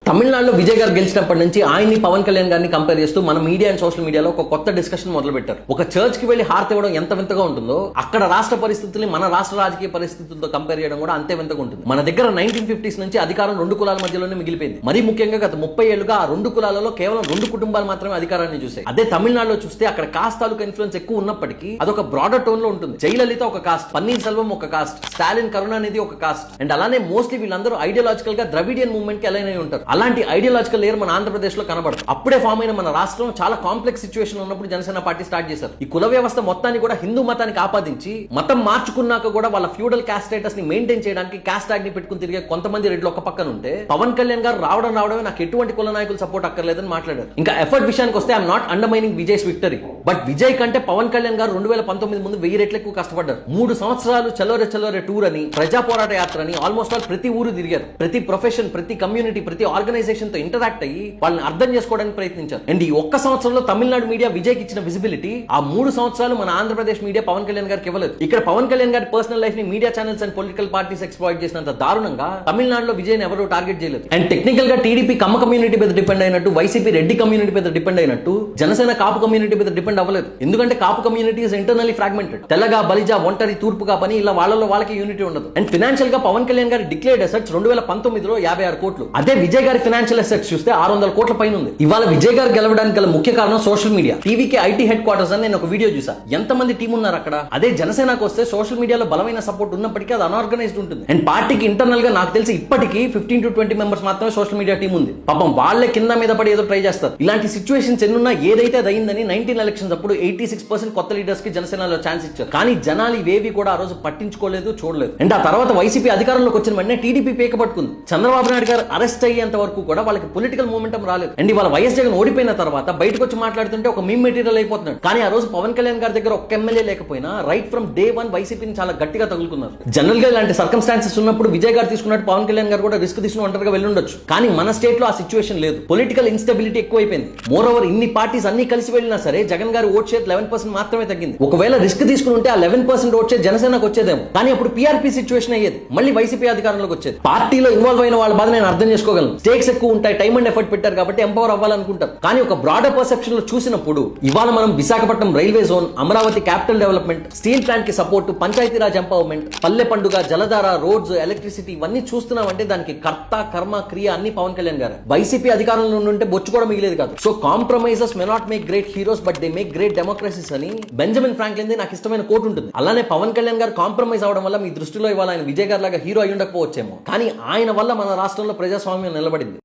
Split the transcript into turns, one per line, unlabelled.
తమిళనాడులో విజయ్ గారు గెలిచినప్పటి నుంచి ఆయన్ని పవన్ కళ్యాణ్ గారిని కంపేర్ చేస్తూ మన మీడియా అండ్ సోషల్ మీడియాలో ఒక కొత్త డిస్కషన్ మొదలు పెట్టారు. ఒక చర్చ్ కి వెళ్లి హారతి ఇవ్వడం ఎంత వింతగా ఉంటుందో అక్కడ రాష్ట్ర పరిస్థితుల్ని మన రాష్ట్ర రాజకీయ పరిస్థితులతో కంపేర్ చేయడం కూడా అంతే వింతగా ఉంటుంది. మన దగ్గర 1950s నుంచి అధికారం రెండు కులాల మధ్యలోనే మిగిలిపోయింది. మరీ ముఖ్యంగా గత 30 ఏళ్లుగా ఆ రెండు కులాలలో కేవలం 2 కుటుంబాలు మాత్రమే అధికారాన్ని చూసాయి. అదే తమిళనాడులో చూస్తే అక్కడ కాస్ట్ తాలూకా ఇన్ఫ్లుయెన్స్ ఎక్కువ ఉన్నప్పటికీ అదొక బ్రాడర్ టోన్ లో ఉంటుంది. జయలలిత ఒక కాస్ట్, పన్నీర్ సెల్వం ఒక కాస్ట్, స్టాలిన్ కరుణానిధి ఒక కాస్ట్, అండ్ అలానే మోస్ట్లీ వీళ్ళందరూ ఐడియాలజికల్ గా ద్రవిడియన్ మూవ్మెంట్ కి అలైన్ అయి ఉంటారు. అలాంటి ఐడియాలజికల్ లేయర్ మన ఆంధ్రప్రదేశ్ లో కనబడదు. అప్పుడే ఫామ్ అయిన మన రాష్ట్రం చాలా కాంప్లెక్స్ సిచ్యువేషన్ ఉన్నప్పుడు జనసేన పార్టీ స్టార్ట్ చేశారు. ఈ కుల వ్యవస్థ మొత్తాన్ని కూడా హిందూ మతానికి ఆపాదించి మతం మార్చుకున్నాక కూడా వాళ్ళ ఫ్యూడల్ కాస్ట్ స్టేటస్ ని మెయింటైన్ చేయడానికి కాస్ట్ ట్యాగ్ ని పెట్టుకుని తిరిగే కొంతమంది రెడ్లు ఒక పక్కన ఉంటే పవన్ కళ్యాణ్ గారు రావడమే నాకు ఎటువంటి కుల నాయకులు సపోర్ట్ అక్కర్లేదని మాట్లాడారు. ఇంకా ఎఫర్ట్ విషయానికి వస్తే I'm not undermining Vijay's victory, but Vijay కంటే పవన్ కళ్యాణ్ గారు 2019 ముందు 1000 రెట్లు ఎక్కువ కష్టపడ్డారు. 3 సంవత్సరాలు చలోరే టూర్ అని, ప్రజా పోరాట యాత్ర అని ఆల్మోస్ట్ ఆల్ ప్రతి ఊరు తిరిగారు. ప్రతి ప్రొఫెషన్, ప్రతి కమ్యూనిటీ, ప్రతి ఆర్గనైజేషన్ తో ఇంటరాక్ట్ అయ్యి వాళ్ళని అర్థం చేసుకోవడానికి ప్రయత్నించారు. అండ్ ఈ ఒక్క సంవత్సరంలో తమిళనాడు మీడియా విజయ్కి ఇచ్చిన విజిబిలిటీ ఆ 3 సంవత్సరాలు మన ఆంధ్రప్రదేశ్ మీడియా పవన్ కళ్యాణ్ గారికి ఇవ్వలేదు. ఇక్కడ పవన్ కళ్యాణ్ గారి పర్సనల్ లైఫ్ ని media channels and political parties exploit చేసినంత దారుణంగా తమిళనాడులో విజయ్ ఎవరు టార్గెట్ చేయలేదు. అండ్ టెక్నికల్ గా టీడీపీ కమ్మ కమ్యూనిటీ మీద డిపెండ్ అయినట్టు, వైసీపీ రెడ్డి కమ్యూనిటీ మీద డిపెండ్ అయినట్టు జనసేన కాపు కమ్యూనిటీ మీద డిపెండ్ అవ్వలేదు. ఎందుకంటే కాపు కమ్యూనిటీ ఇస్ ఇంటర్నల్లీ ఫ్రాగ్మెంటెడ్. తెల్లగా, బలిజా, ఒంటరి, తూర్పుగా పని ఇలా వాళ్ళలో వాళ్ళకి యూనిటీ ఉండదు. అండ్ ఫైనాన్షియల్ గా పవన్ కళ్యాణ్ గారి డిక్లేర్డ్ అసెట్స్ 2019లో 56 కోట్లు. అదే విజయ్ గారి ఫైనాన్షియల్ అసెట్స్ చూస్తే 600 కోట్ల పైన ఉంది. ఇవాళ విజయ్ గారు గెలవడానికి గల ముఖ్య కారణం సోషల్ మీడియా. టీవీకి ఐటీ హెడ్ క్వార్టర్స్ అని నేను ఒక వీడియో చూసా. ఎంతమంది టీం ఉన్నారు అక్కడ. అదే జనసేనకు వస్తే సోషల్ మీడియాలో బలమైన సపోర్ట్ ఉన్నప్పటికీ అది అన్ఆర్గనైజ్డ్ ఉంటుంది. అండ్ పార్టీకి ఇంటర్నల్ గా నాకు తెలిసి ఇప్పటికీ 15 to 20 మెంబర్స్ మాత్రమే సోషల్ మీడియా టీం ఉంది. పాపం వాళ్ళే కింద మీద పడి ఏదో ట్రై చేస్తారు. ఇలాంటి సిచ్యువేషన్స్ ఎన్నున్నా ఏదైతే అది అయిందని 19 ఎలక్షన్స్ అప్పుడు 86% కొత్త లీడర్స్ కి జనసేనలో ఛాన్స్ ఇచ్చారు. కానీ జనాలు ఇవేవి కూడా ఆ రోజు పట్టించుకోలేదు, చూడలేదు. అండ్ ఆ తర్వాత వైసీపీ అధికారంలోకి వచ్చిన వెంటనే టీడీపీ పీక పట్టుకుంది. చంద్రబాబు నాయుడు గారు అరెస్ట్ అయ్యేంత వరకు కూడా వాళ్ళకి పొలిటికల్ మూమెంటం రాలేదు. అండ్ ఇవాళ వైఎస్ జగన్ ఓడిపోయిన తర్వాత బయటకు వచ్చి మాట్లాడుతుంటే ఒక మీమ్ మెటీరియల్ అయిపోతున్నాడు. కానీ ఆ రోజు పవన్ కళ్యాణ్ గారి దగ్గర ఒక్క ఎమ్మెల్యే లేకపోయినా రైట్ ఫ్రమ్ డే 1 వైసీపీని చాలా గట్టిగా తగులుకున్నారు. జనరల్ గా ఇలాంటి సర్కమ్స్టాన్సెస్ ఉన్నప్పుడు విజయ్ గారు తీసుకున్నట్టు పవన్ కళ్యాణ్ గారు కూడా రిస్క్ తీసుకుని ఒంటరిగా వెళ్ళుండొచ్చు. కానీ మన స్టేట్ లో ఆ సిచ్యువేషన్ లేదు. పొలిటికల్ ఇన్స్టెబిలిటీ ఎక్కువైపోయింది. మోర్ ఓవర్ ఇన్ని పార్టీస్ అన్ని కలిసి వెళ్ళినా సరే జగన్ గారి ఓట్ షేర్ 11% మాత్రమే తగ్గింది. ఒకవేళ రిస్క్ తీసుకుని ఉంటే ఆ 11% ఓట్ షేర్ జనసేనకు వచ్చేదేమో. కానీ అప్పుడు పీఆర్పీ సిచ్యువేషన్ అయ్యేది. మళ్ళీ వైసీపీ అధికారంలోకి వచ్చేది. పార్టీలో ఇన్వాల్వ్ అయిన వాళ్ళ బాధ నేను అర్థం చేసుకోగలను. స్టేక్స్ ఎక్కువ ఉంటాయి, టైం అండ్ ఎఫర్ట్ పెట్టారు కాబట్టి ఎంపవర్ అవ్వాలనుకుంటారు. కానీ ఒక బ్రాడర్ పర్సెప్షన్ లో చూసినప్పుడు ఇవాళ మనం Visakhapatnam railway zone, Amaravati capital development, steel plant కి సపోర్ట్, పంచాయతీరాజ్ ఎంపవర్మెంట్, పల్లె పండుగ, జలధార, రోడ్స్, ఎలక్ట్రిసిటీ ఇవన్నీ చూస్తున్నామంటే దానికి కర్త, కర్మ, క్రియ అన్ని పవన్ కళ్యాణ్ గారు. వైసీపీ అధికారంలో ఉంటే బొచ్చు కూడా మిగిలేదు కాదు. So compromises may not make great heroes but they make great democracies అని బెంజమిన్ ఫ్రాంక్లిన్ నాకు ఇష్టమైన కోట్ ఉంటుంది. అలానే పవన్ కళ్యాణ్ గారు కాంప్రమైజ్ అవడం వల్ల మీ దృష్టిలో ఇవాళ ఆయన విజయ్ గారి లాగా హీరో అయి ఉండకపోవచ్చేమో, కానీ ఆయన వల్ల మన రాష్ట్రంలో ప్రజాస్వామ్యం నిలబడింది.